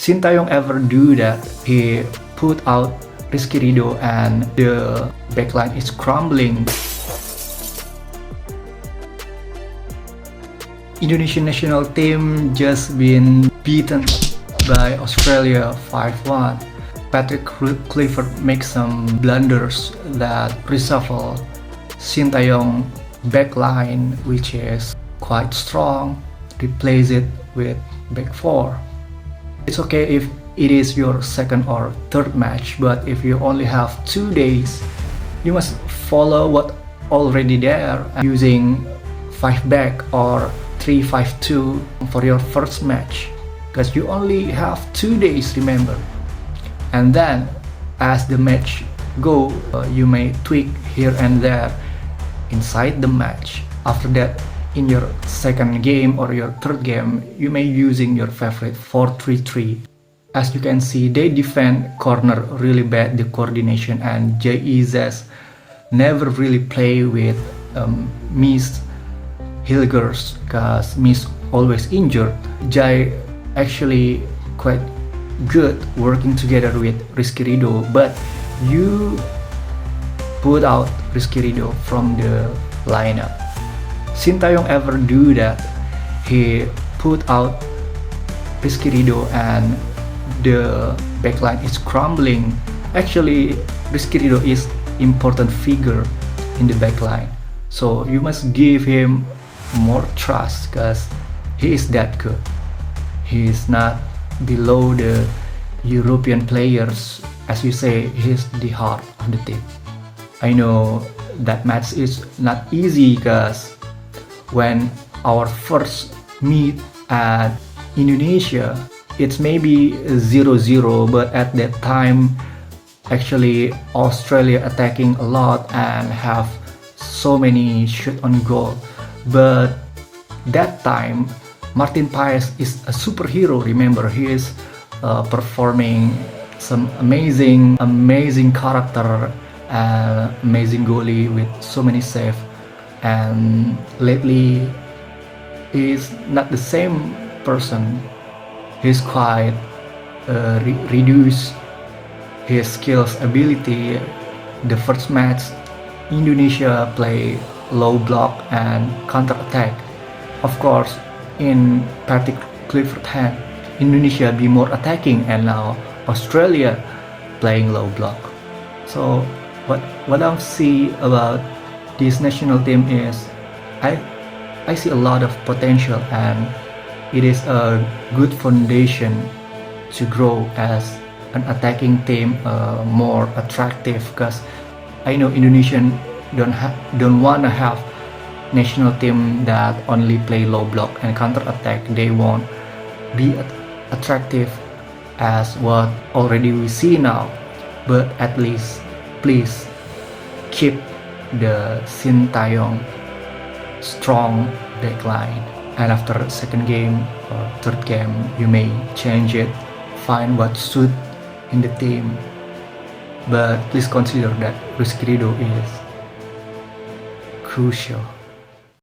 Sintayong ever do that. He put out Rizky Ridho and the backline is crumbling. Indonesian national team just been beaten by Australia 5-1. Patrick Kluivert makes some blunders that reshuffle Sintayong backline, which is quite strong, replace it with back four. It's okay if it is your second or third match, but if you only have 2 days, you must follow what already there, using 5 back or 3-5-2 for your first match, because you only have 2 days, remember. And then as the match go, you may tweak here and there inside the match. After that, in your second game or your third game, you may using your favorite 4-3-3. As you can see, they defend corner really bad, the coordination, and Jay never really play with Mees Hilgers because Mees always injured. Jay actually quite good working together with Rizky Ridho, but you put out Rizky Ridho from the lineup. Sintayong ever do that. He put out Rizky Ridho and the backline is crumbling. Actually, Rizky Ridho is important figure in the backline, so you must give him more trust because he is that good. He is not below the European players. As you say, he's the heart of the team. I know that match is not easy because when our first meet at Indonesia, it's maybe 0-0, but at that time actually Australia attacking a lot and have so many shot on goal. But that time Martin Paes is a superhero. Remember, he is performing some amazing character and amazing goalie with so many saves. And lately he's not the same person. He's quite reduced his skills ability. The first match, Indonesia play low block and counter attack. Of course, in Patrick Kluivert hand, Indonesia be more attacking, and now Australia playing low block. So what I see about this national team is I see a lot of potential, and it is a good foundation to grow as an attacking team, more attractive, because I know Indonesian don't want to have national team that only play low block and counter attack. They won't be attractive as what already we see now, but at least please keep the Sintayong strong backline, and after second game or third game you may change it, find what suit in the team, but please consider that Rizky Ridho is crucial.